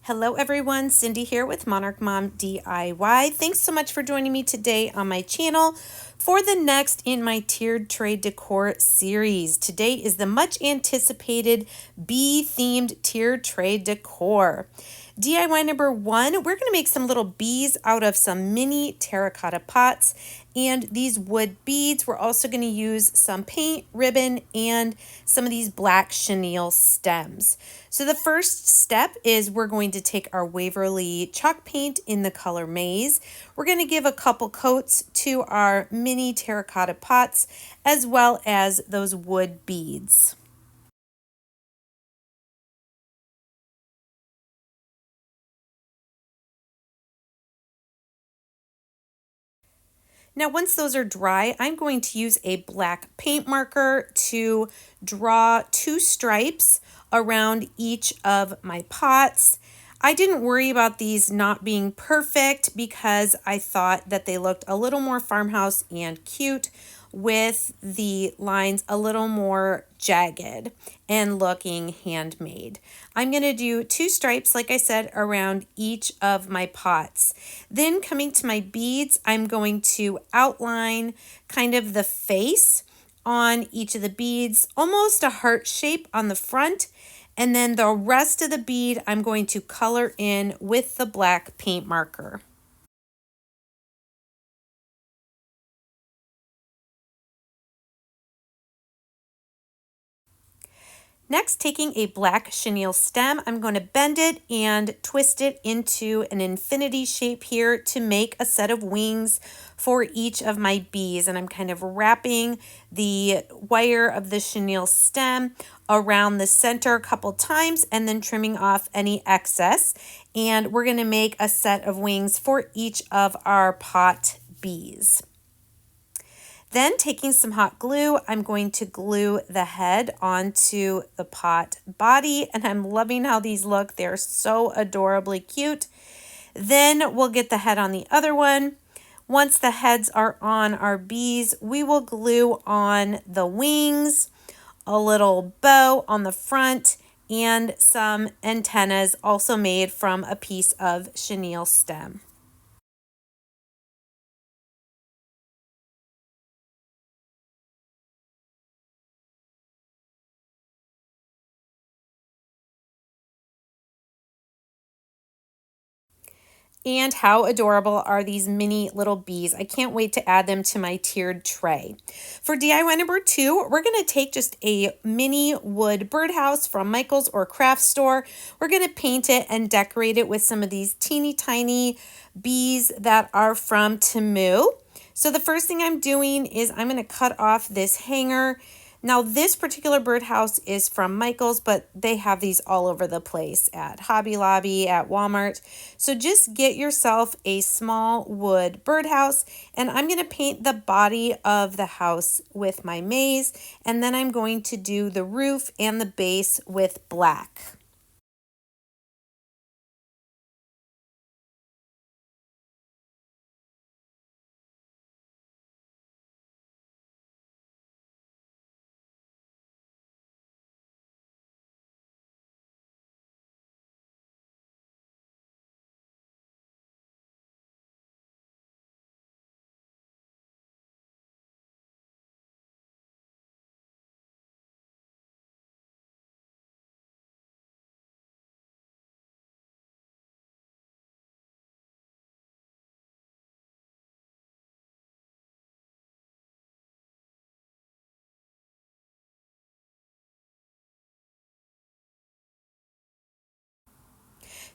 Hello everyone, Cindy here with Monarch Mom DIY. Thanks so much for joining me today on my channel for the next in my tiered tray decor series. Today is the much anticipated bee themed tiered tray decor. DIY number 1, we're going to make some little bees out of some mini terracotta pots and these wood beads. We're also going to use some paint, ribbon, and some of these black chenille stems. So the first step is we're going to take our Waverly chalk paint in the color Maize. We're going to give a couple coats to our mini terracotta pots as well as those wood beads. Now, once those are dry, I'm going to use a black paint marker to draw 2 stripes around each of my pots. I didn't worry about these not being perfect because I thought that they looked a little more farmhouse and cute with the lines a little more jagged and looking handmade. I'm going to do 2 stripes, like I said, around each of my pots. Then coming to my beads, I'm going to outline kind of the face on each of the beads, almost a heart shape on the front. And then the rest of the bead, I'm going to color in with the black paint marker. Next, taking a black chenille stem, I'm going to bend it and twist it into an infinity shape here to make a set of wings for each of my bees. And I'm kind of wrapping the wire of the chenille stem around the center a couple times and then trimming off any excess. And we're going to make a set of wings for each of our pot bees. Then taking some hot glue, I'm going to glue the head onto the pot body, and I'm loving how these look. They're so adorably cute. Then we'll get the head on the other one. Once the heads are on our bees, we will glue on the wings, a little bow on the front, and some antennas also made from a piece of chenille stem. And how adorable are these mini little bees? I can't wait to add them to my tiered tray. For DIY number 2, we're going to take just a mini wood birdhouse from Michael's or craft store. We're going to paint it and decorate it with some of these teeny tiny bees that are from Temu. So the first thing I'm doing is I'm going to cut off this hanger. Now this particular birdhouse is from Michael's, but they have these all over the place at Hobby Lobby, at Walmart. So just get yourself a small wood birdhouse, and I'm going to paint the body of the house with my maize, and then I'm going to do the roof and the base with black.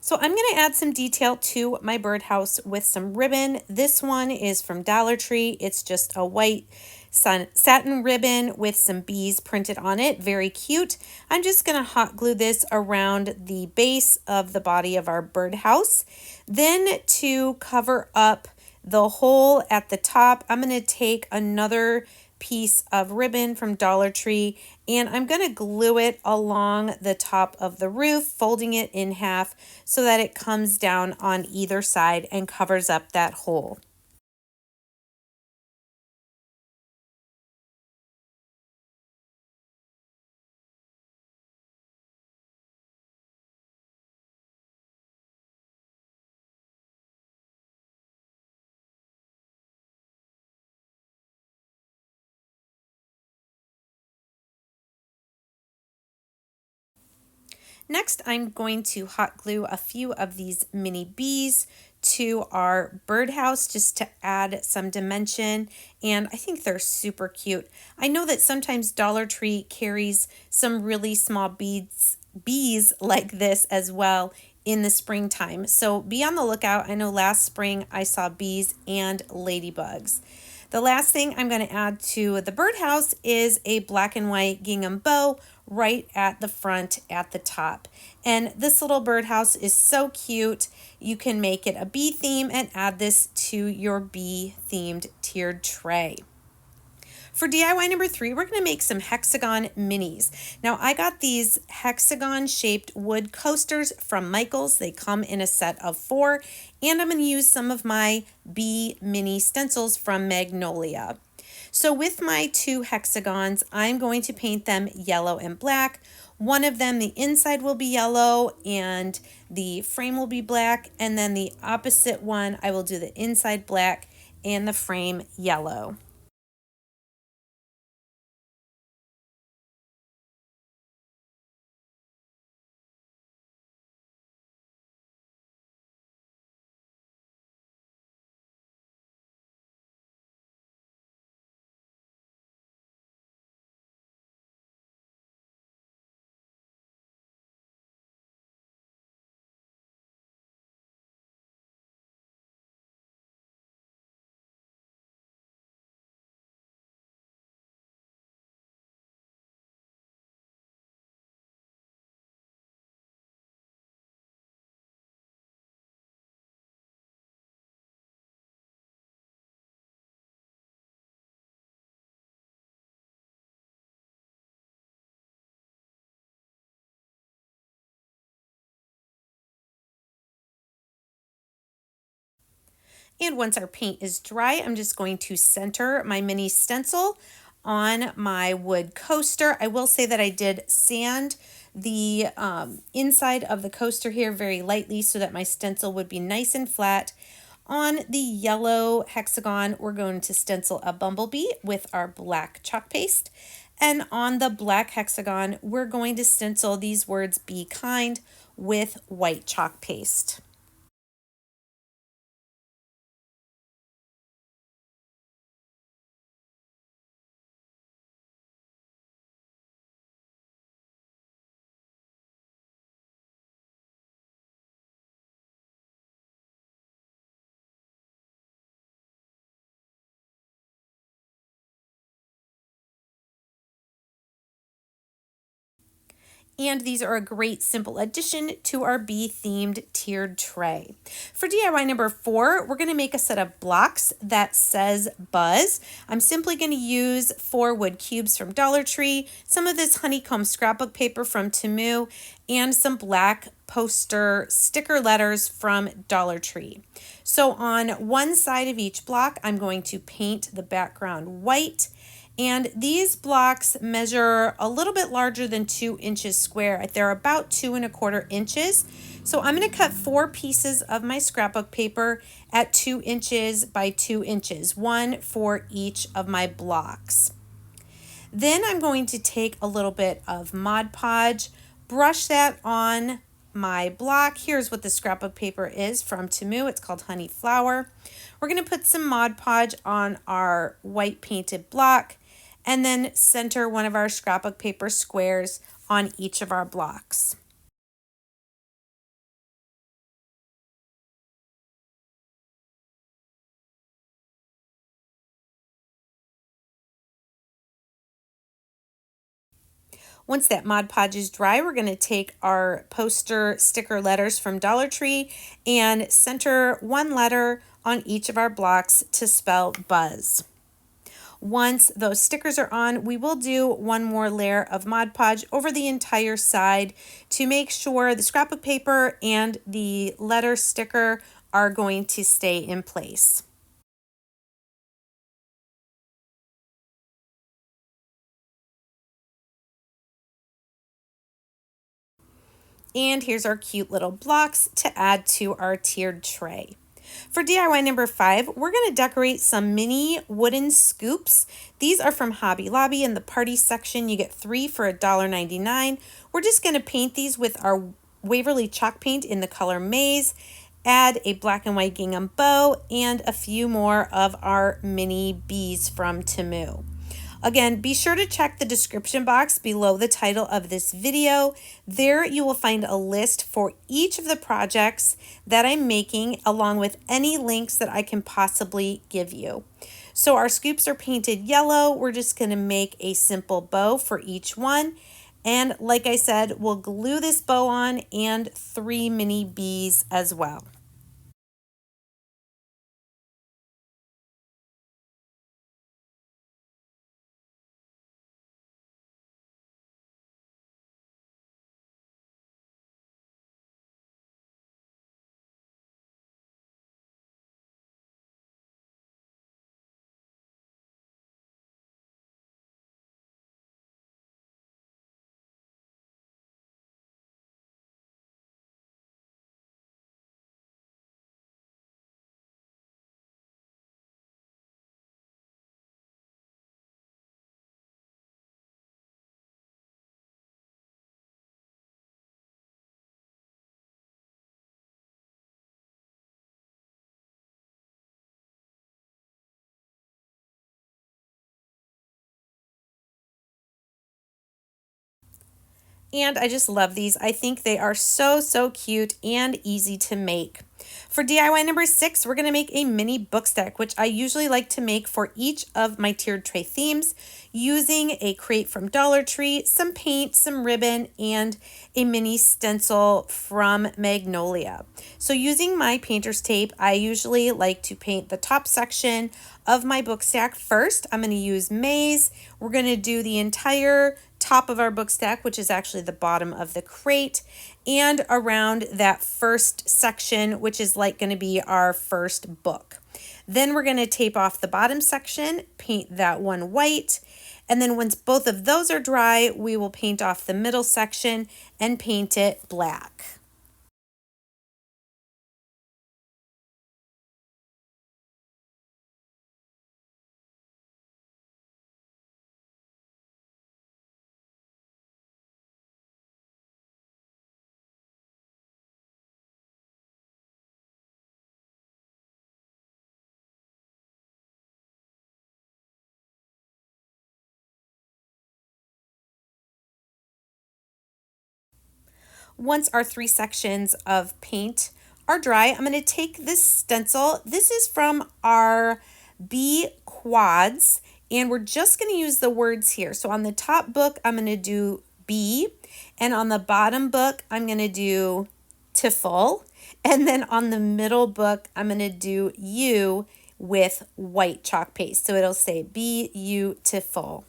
So I'm going to add some detail to my birdhouse with some ribbon. This one is from Dollar Tree. It's just a white satin ribbon with some bees printed on it. Very cute. I'm just going to hot glue this around the base of the body of our birdhouse. Then to cover up the hole at the top, I'm going to take another piece of ribbon from Dollar Tree and I'm going to glue it along the top of the roof, folding it in half so that it comes down on either side and covers up that hole. Next, I'm going to hot glue a few of these mini bees to our birdhouse just to add some dimension, and I think they're super cute. I know that sometimes Dollar Tree carries some really small bees like this as well in the springtime, so be on the lookout. I know last spring I saw bees and ladybugs. The last thing I'm going to add to the birdhouse is a black and white gingham bow right at the front at the top. And this little birdhouse is so cute. You can make it a bee theme and add this to your bee themed tiered tray. For DIY number 3, we're going to make some hexagon minis. Now, I got these hexagon shaped wood coasters from Michaels. They come in a set of 4, and I'm going to use some of my bee mini stencils from Magnolia. So with my 2 hexagons, I'm going to paint them yellow and black. One of them, the inside will be yellow and the frame will be black, and then the opposite one, I will do the inside black and the frame yellow. And once our paint is dry, I'm just going to center my mini stencil on my wood coaster. I will say that I did sand the inside of the coaster here very lightly so that my stencil would be nice and flat. On the yellow hexagon, we're going to stencil a bumblebee with our black chalk paste. And on the black hexagon, we're going to stencil these words, "Be kind," with white chalk paste. And these are a great simple addition to our bee themed tiered tray. For DIY number 4, we're going to make a set of blocks that says Buzz. I'm simply going to use 4 wood cubes from Dollar Tree, some of this honeycomb scrapbook paper from Temu, and some black poster sticker letters from Dollar Tree. So on one side of each block, I'm going to paint the background white. And these blocks measure a little bit larger than 2 inches square. They're about 2¼ inches. So I'm going to cut 4 pieces of my scrapbook paper at 2 inches by 2 inches, one for each of my blocks. Then I'm going to take a little bit of Mod Podge, brush that on my block. Here's what the scrapbook paper is from Temu. It's called Honey Flower. We're going to put some Mod Podge on our white painted block, and then center one of our scrapbook paper squares on each of our blocks. Once that Mod Podge is dry, we're going to take our poster sticker letters from Dollar Tree and center one letter on each of our blocks to spell Buzz. Once those stickers are on, we will do one more layer of Mod Podge over the entire side to make sure the scrapbook paper and the letter sticker are going to stay in place. And here's our cute little blocks to add to our tiered tray. For DIY number 5, we're going to decorate some mini wooden scoops. These are from Hobby Lobby in the party section. You get 3 for $1.99. We're just going to paint these with our Waverly chalk paint in the color Maize, add a black and white gingham bow, and a few more of our mini bees from Temu. Again, be sure to check the description box below the title of this video. There you will find a list for each of the projects that I'm making, along with any links that I can possibly give you. So our scoops are painted yellow. We're just going to make a simple bow for each one. And like I said, we'll glue this bow on and 3 mini bees as well. And I just love these. I think they are so cute and easy to make. For DIY number 6, we're going to make a mini book stack, which I usually like to make for each of my tiered tray themes using a crate from Dollar Tree, some paint, some ribbon, and a mini stencil from Magnolia. So using my painter's tape, I usually like to paint the top section of my book stack first. I'm going to use Maize. We're going to do the entire top of our book stack, which is actually the bottom of the crate, and around that first section, which is like going to be our first book. Then we're going to tape off the bottom section, paint that one white, and then once both of those are dry, we will paint off the middle section and paint it black. Once our 3 sections of paint are dry, I'm going to take this stencil. This is from our Bee Quads, and we're just going to use the words here. So on the top book, I'm going to do bee, and on the bottom book, I'm going to do tiffle, and then on the middle book, I'm going to do you with white chalk paste. So it'll say beautiful.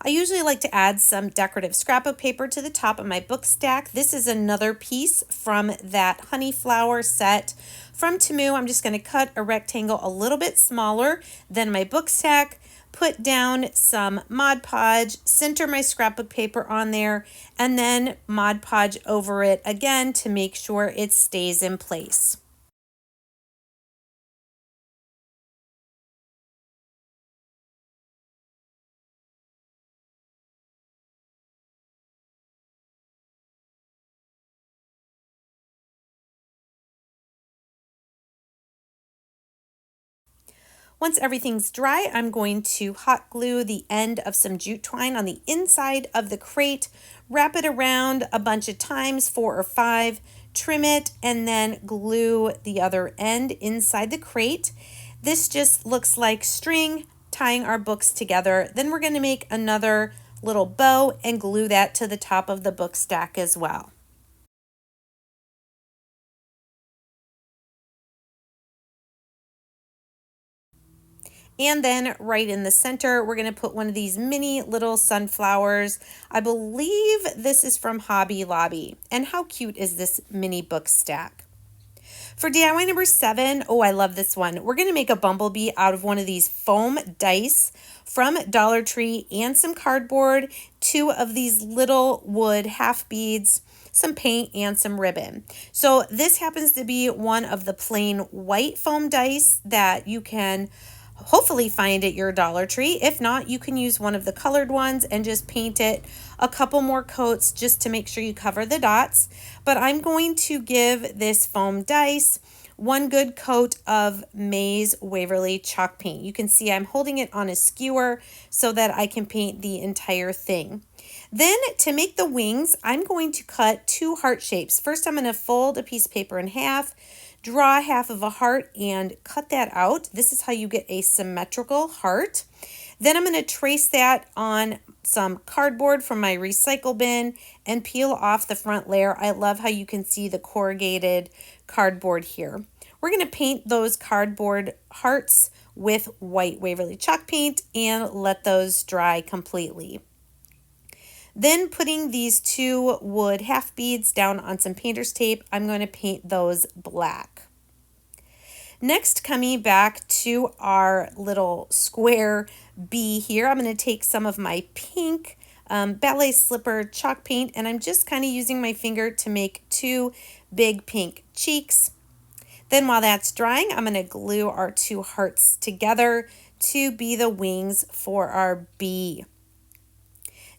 I usually like to add some decorative scrapbook paper to the top of my book stack. This is another piece from that honey flower set from Temu. I'm just going to cut a rectangle a little bit smaller than my book stack, put down some Mod Podge, center my scrapbook paper on there, and then Mod Podge over it again to make sure it stays in place. Once everything's dry, I'm going to hot glue the end of some jute twine on the inside of the crate, wrap it around a bunch of times, 4 or 5, trim it, and then glue the other end inside the crate. This just looks like string tying our books together. Then we're going to make another little bow and glue that to the top of the book stack as well. And then right in the center, we're going to put one of these mini little sunflowers. I believe this is from Hobby Lobby. And how cute is this mini book stack? For DIY number 7, oh, I love this one. We're going to make a bumblebee out of one of these foam dice from Dollar Tree and some cardboard, 2 of these little wood half beads, some paint, and some ribbon. So this happens to be one of the plain white foam dice that you can hopefully find at your Dollar Tree. If not, you can use one of the colored ones and just paint it a couple more coats just to make sure you cover the dots. But I'm going to give this foam dice one good coat of Maze Waverly chalk paint. You can see I'm holding it on a skewer so that I can paint the entire thing. Then to make the wings, I'm going to cut 2 heart shapes. First, I'm going to fold a piece of paper in half, draw half of a heart, and cut that out. This is how you get a symmetrical heart. Then I'm going to trace that on some cardboard from my recycle bin and peel off the front layer. I love how you can see the corrugated cardboard here. We're going to paint those cardboard hearts with white Waverly chalk paint and let those dry completely. Then putting these 2 wood half beads down on some painter's tape, I'm going to paint those black. Next, coming back to our little square bee here, I'm going to take some of my pink ballet slipper chalk paint, and I'm just kind of using my finger to make 2 big pink cheeks. Then while that's drying, I'm going to glue our 2 hearts together to be the wings for our bee.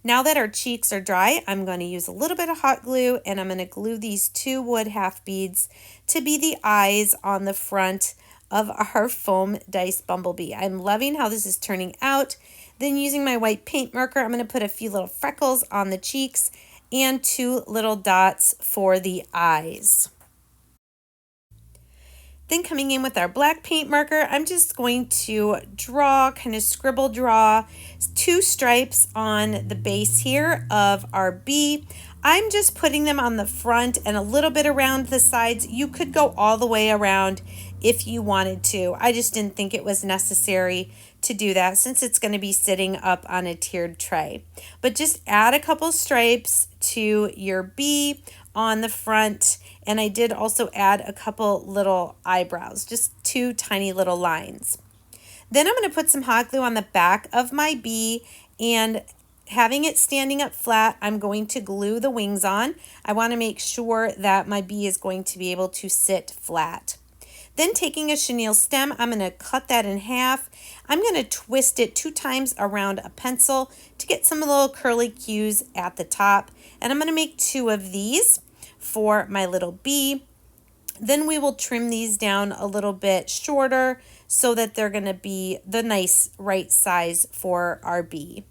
Now that our cheeks are dry, I'm going to use a little bit of hot glue, and I'm going to glue these 2 wood half beads to be the eyes on the front of our foam dice bumblebee. I'm loving how this is turning out. Then using my white paint marker, I'm going to put a few little freckles on the cheeks and 2 little dots for the eyes. Then coming in with our black paint marker, I'm just going to draw, kind of scribble draw 2 stripes on the base here of our bee. I'm just putting them on the front and a little bit around the sides. You could go all the way around if you wanted to. I just didn't think it was necessary to do that since it's going to be sitting up on a tiered tray. But just add a couple stripes to your bee on the front, and I did also add a couple little eyebrows, just 2 tiny little lines. Then I'm going to put some hot glue on the back of my bee, and having it standing up flat, I'm going to glue the wings on. I want to make sure that my bee is going to be able to sit flat. Then taking a chenille stem, I'm going to cut that in half. I'm going to twist it 2 times around a pencil to get some little curly cues at the top. And I'm going to make 2 of these for my little bee. Then we will trim these down a little bit shorter so that they're going to be the nice right size for our bee.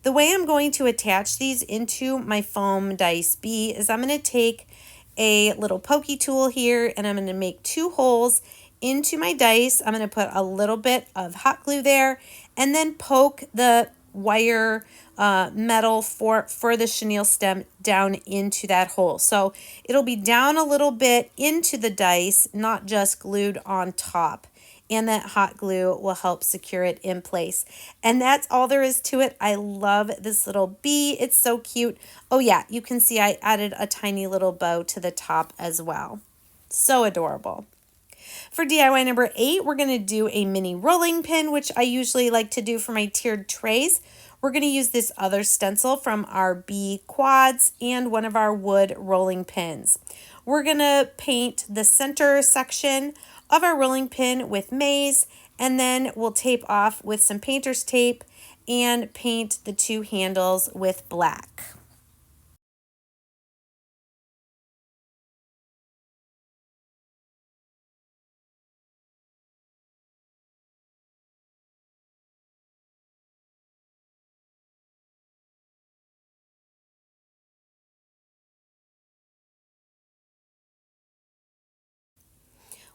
The way I'm going to attach these into my foam dice bee is I'm going to take a little pokey tool here, and I'm going to make 2 holes into my dice. I'm going to put a little bit of hot glue there and then poke the wire metal for the chenille stem down into that hole. So it'll be down a little bit into the dice, not just glued on top. And that hot glue will help secure it in place. And that's all there is to it. I love this little bee. It's so cute. Oh yeah, you can see I added a tiny little bow to the top as well. So adorable. For DIY number 8, we're going to do a mini rolling pin, which I usually like to do for my tiered trays. We're going to use this other stencil from our bee quads and one of our wood rolling pins. We're going to paint the center section of our rolling pin with maize, and then we'll tape off with some painter's tape and paint the 2 handles with black.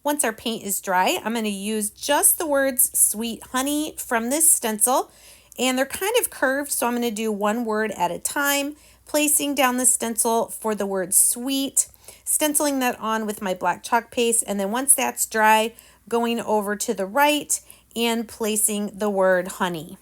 Once our paint is dry, I'm going to use just the words sweet honey from this stencil, and they're kind of curved, so I'm going to do 1 word at a time, placing down the stencil for the word sweet, stenciling that on with my black chalk paste, and then once that's dry, going over to the right and placing the word honey.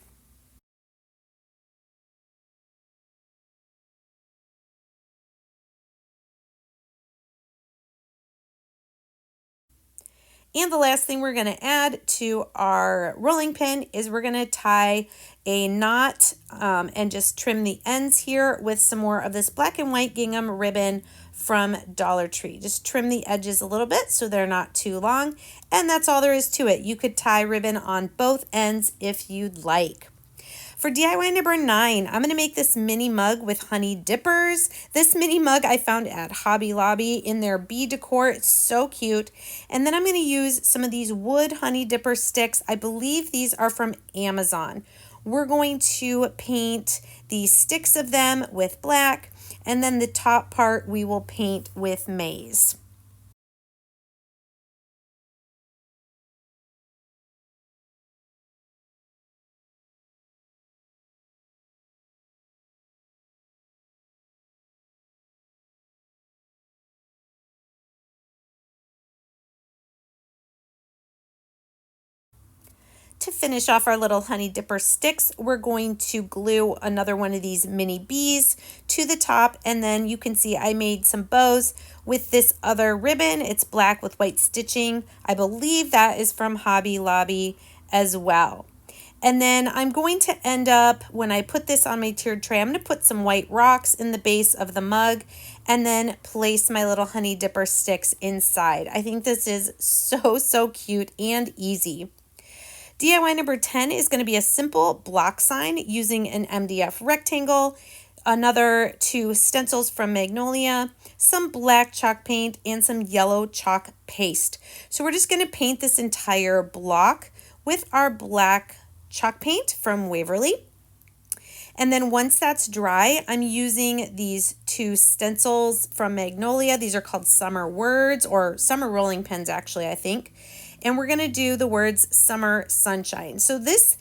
And the last thing we're going to add to our rolling pin is we're going to tie a knot and just trim the ends here with some more of this black and white gingham ribbon from Dollar Tree. Just trim the edges a little bit so they're not too long, and that's all there is to it. You could tie ribbon on both ends if you'd like. For DIY number 9, I'm going to make this mini mug with honey dippers. This mini mug I found at Hobby Lobby in their Bee Decor. It's so cute. And then I'm going to use some of these wood honey dipper sticks. I believe these are from Amazon. We're going to paint the sticks of them with black, and then the top part we will paint with maize. To finish off our little honey dipper sticks, we're going to glue another one of these mini bees to the top, and then you can see I made some bows with this other ribbon. It's black with white stitching. I believe that is from Hobby Lobby as well. And then I'm going to end up, when I put this on my tiered tray, I'm going to put some white rocks in the base of the mug and then place my little honey dipper sticks inside. I think this is so cute and easy. DIY number 10 is going to be a simple block sign using an MDF rectangle, another 2 stencils from Magnolia, some black chalk paint, and some yellow chalk paste. So we're just going to paint this entire block with our black chalk paint from Waverly. And then once that's dry, I'm using these 2 stencils from Magnolia. These are called Summer Words, or Summer Rolling Pens actually, I think. And we're going to do the words Summer Sunshine. So this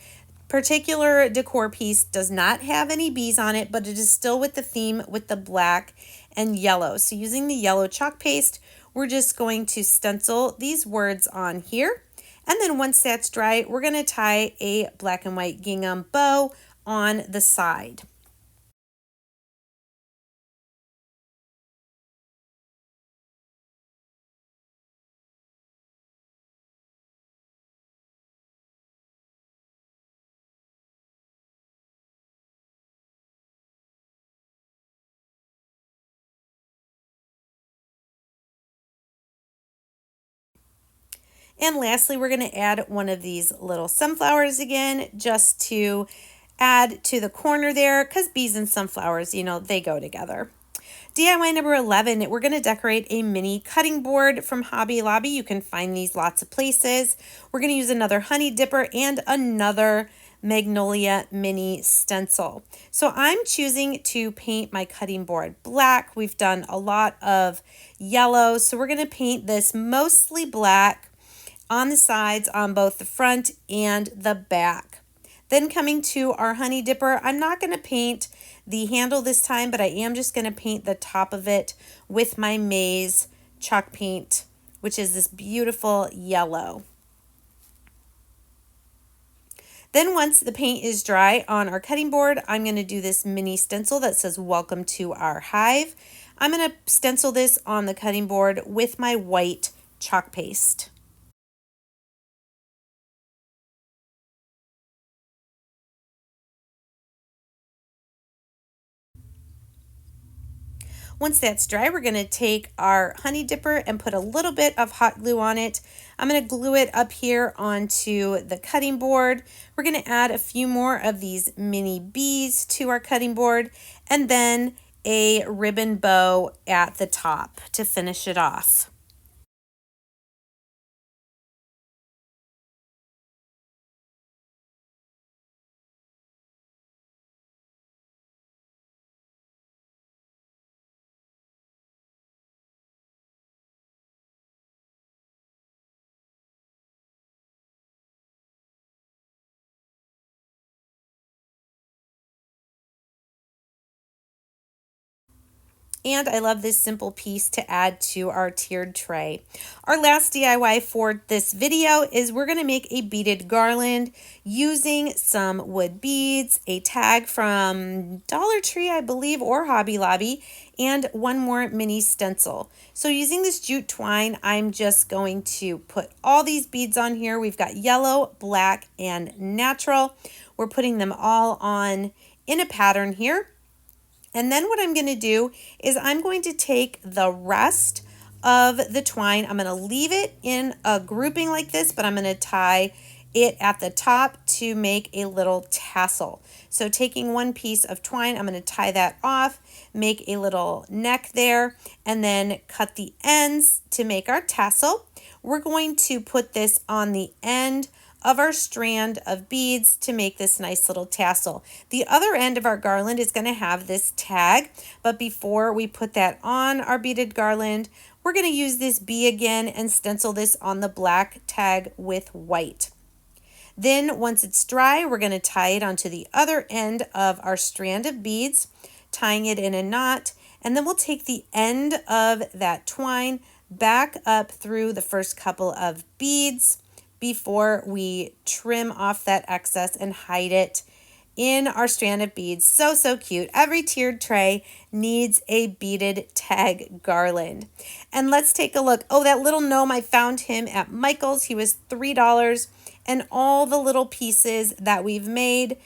particular decor piece does not have any bees on it, but it is still with the theme with the black and yellow. So using the yellow chalk paste, we're just going to stencil these words on here. And then once that's dry, we're going to tie a black and white gingham bow on the side. And lastly, we're going to add one of these little sunflowers again, just to add to the corner there, because bees and sunflowers, you know, they go together. DIY number 11, we're going to decorate a mini cutting board from Hobby Lobby. You can find these lots of places. We're going to use another honey dipper and another Magnolia mini stencil. So I'm choosing to paint my cutting board black. We've done a lot of yellow, so we're going to paint this mostly black on the sides, on both the front and the back. Then coming to our honey dipper, I'm not going to paint the handle this time, but I am just going to paint the top of it with my maize chalk paint, which is this beautiful yellow. Then once the paint is dry on our cutting board, I'm going to do this mini stencil that says welcome to our hive. I'm going to stencil this on the cutting board with my white chalk paste. Once that's dry, we're going to take our honey dipper and put a little bit of hot glue on it. I'm going to glue it up here onto the cutting board. We're going to add a few more of these mini bees to our cutting board, and then a ribbon bow at the top to finish it off. And I love this simple piece to add to our tiered tray. Our last DIY for this video is we're going to make a beaded garland using some wood beads, a tag from Dollar Tree, I believe, or Hobby Lobby, and one more mini stencil. So using this jute twine, I'm just going to put all these beads on here. We've got yellow, black, and natural. We're putting them all on in a pattern here. And then what I'm going to do is I'm going to take the rest of the twine. I'm going to leave it in a grouping like this, but I'm going to tie it at the top to make a little tassel. So taking one piece of twine, I'm going to tie that off, make a little neck there, and then cut the ends to make our tassel. We're going to put this on the end of our strand of beads to make this nice little tassel. The other end of our garland is going to have this tag, but before we put that on our beaded garland, we're going to use this bee again and stencil this on the black tag with white. Then once it's dry, we're going to tie it onto the other end of our strand of beads, tying it in a knot, and then we'll take the end of that twine back up through the first couple of beads before we trim off that excess and hide it in our strand of beads. So, so cute. Every tiered tray needs a beaded tag garland. And let's take a look. Oh, that little gnome, I found him at Michael's. He was $3. And all the little pieces that we've made.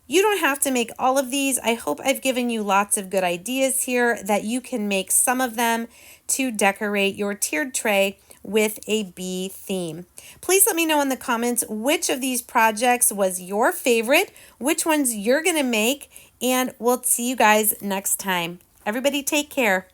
You don't have to make all of these. I hope I've given you lots of good ideas here that you can make some of them to decorate your tiered tray with a bee theme. Please let me know in the comments which of these projects was your favorite, which ones you're going to make, and we'll see you guys next time. Everybody take care.